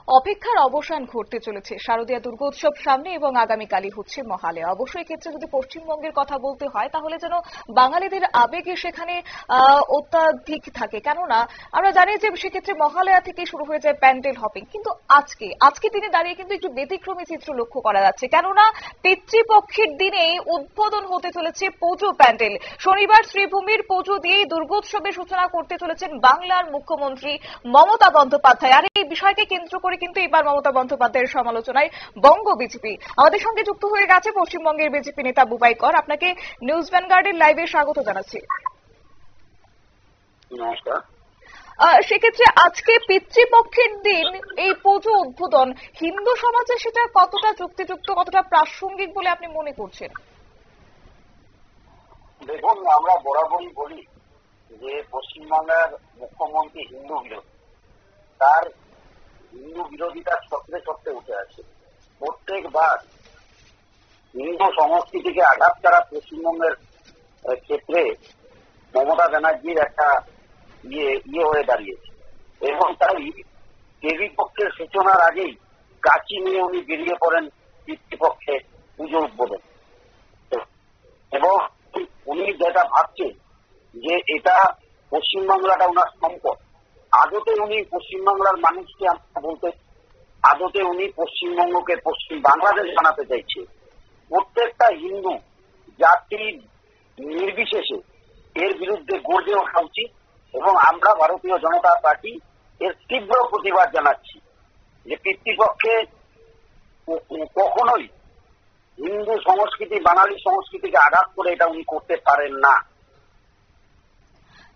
অপেক্ষার অবসান ঘটতে চলেছে। শারদীয়া দুর্গোৎসব সামনে এবং আগামীকালই হচ্ছে মহালয়া। অবশ্যই ক্ষেত্রে যদি পশ্চিমবঙ্গের কথা বলতে হয় তাহলে যেন বাঙালিদের আবেগে সেখানে অত্যাধিক থাকে, কেননা আমরা জানি যে সেক্ষেত্রে মহালয়া থেকে শুরু হয়ে যায় প্যান্ডেল হপিং। কিন্তু আজকে দিনে দাঁড়িয়ে কিন্তু একটু ব্যতিক্রমী চিত্র লক্ষ্য করা যাচ্ছে, কেননা পিতৃপক্ষের দিনেই উদ্বোধন হতে চলেছে পুজো প্যান্ডেল। শনিবার শ্রীভূমির পুজো দিয়েই দুর্গোৎসবের সূচনা করতে চলেছেন বাংলার মুখ্যমন্ত্রী মমতা বন্দ্যোপাধ্যায়। আর এই বিষয়কে কেন্দ্র করে কিন্তু এবার মমতা বন্দ্যোপাধ্যায়ের সমালোচনায় বঙ্গ বিজেপি। আমাদের সঙ্গে যুক্ত হয়ে গেছে পশ্চিমবঙ্গের বিজেপি নেতা বুবাই কর। আপনাকে নিউজ ভ্যানগার্ডের লাইভে স্বাগত জানাচ্ছি। নমস্কার। সেক্ষেত্রে আজকে পিতৃপক্ষের দিন এই পুজো উদ্বোধন হিন্দু সমাজে সেটা কতটা যুক্তিযুক্ত, কতটা প্রাসঙ্গিক বলে আপনি মনে করছেন? দেখুন, আমরা বরাবরই বলি যে পশ্চিমবাংলার মুখ্যমন্ত্রী হিন্দু বিরোধী। তার হিন্দু বিরোধিতা সত্ত্বে সত্ত্বে উঠে আছে। প্রত্যেকবার হিন্দু সংস্কৃতিকে আঘাত করা পশ্চিমবঙ্গের ক্ষেত্রে মমতা ব্যানার্জির একটা ইয়ে হয়ে দাঁড়িয়েছে, এবং তাই দেবী পক্ষের সূচনার আগেই কাঁচি নিয়ে উনি বেরিয়ে পড়েন পিতৃপক্ষে পুজো উদ্বোধন। এবং উনি যেটা ভাবছেন যে এটা পশ্চিমবাংলাটা ওনার সম্পদ, আদতে উনি পশ্চিমবাংলার মানুষকে বলতে আদতে উনি পশ্চিমবঙ্গকে পশ্চিম বাংলাদেশ বানাতে চাইছে। প্রত্যেকটা হিন্দু জাতি নির্বিশেষে এর বিরুদ্ধে গর্জে ওঠা উচিত, এবং আমরা ভারতীয় জনতা পার্টি এর তীব্র প্রতিবাদ জানাচ্ছি যে পিতৃপক্ষে কখনোই হিন্দু সংস্কৃতি বাঙালি সংস্কৃতিকে আঘাত করে এটা উনি করতে পারেন না।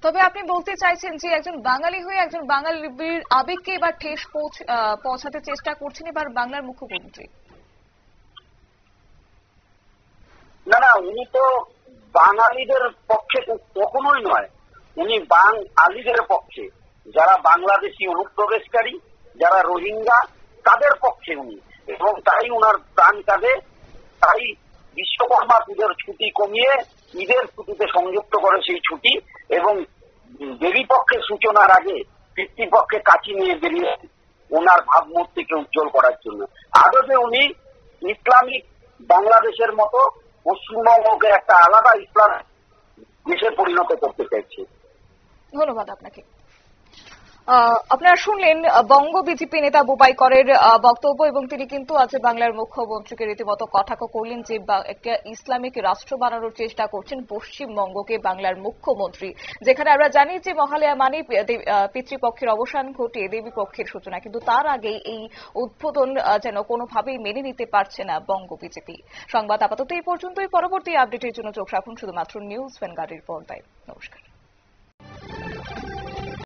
তবে আপনি বলতে চাইছেন যে একজন বাঙালি হয়ে একজন বাঙালির আবেগকে এবার ঠেস পৌঁছাতে চেষ্টা করছেন এবার বাংলার মুখ্যমন্ত্রী। না, উনি তো বাঙালিদের পক্ষে কখনোই নয়, উনি বাঙালিদের পক্ষে, যারা বাংলাদেশি অনুপ্রবেশকারী, যারা রোহিঙ্গা, তাদের পক্ষে উনি। এবং তাই উনার প্রাণ কাঁদে, তাই বিশ্বকর্মা পুজোর ছুটি কমিয়ে ঈদের ছুটিতে সংযুক্ত করে সেই ছুটি, এবং দেবী পক্ষের সূচনার আগে পিতৃপক্ষে কাঁচি নিয়ে বেরিয়ে ওনার ভাবমূর্তিকে উজ্জ্বল করার জন্য। আদতে উনি ইসলামিক বাংলাদেশের মতো পশ্চিমবঙ্গকে একটা আলাদা ইসলাম দেশে পরিণত করতে চাইছে। ধন্যবাদ আপনাকে। আপনারা শুনলেন বঙ্গ বিজেপি নেতা বুবাই করের বক্তব্য, এবং তিনি কিন্তু আজ বাংলার মুখ্যমন্ত্রীকে রীতিমতো কটাক্ষ করলেন যে একটা ইসলামিক রাষ্ট্র বানানোর চেষ্টা করছেন পশ্চিমবঙ্গকে বাংলার মুখ্যমন্ত্রী, যেখানে আমরা জানি যে মহালয়া মানে পিতৃপক্ষের অবসান ঘটিয়ে দেবী পক্ষের সূচনা, কিন্তু তার আগে এই উদ্বোধন যেন কোনোভাবেই মেনে নিতে পারছে না বঙ্গ বিজেপি। সংবাদ আপাতত এই পর্যন্তই। পরবর্তী আপডেটের জন্য চোখ রাখুন শুধুমাত্র নিউজ ভ্যানগার্ডের পর্দায়। নমস্কার।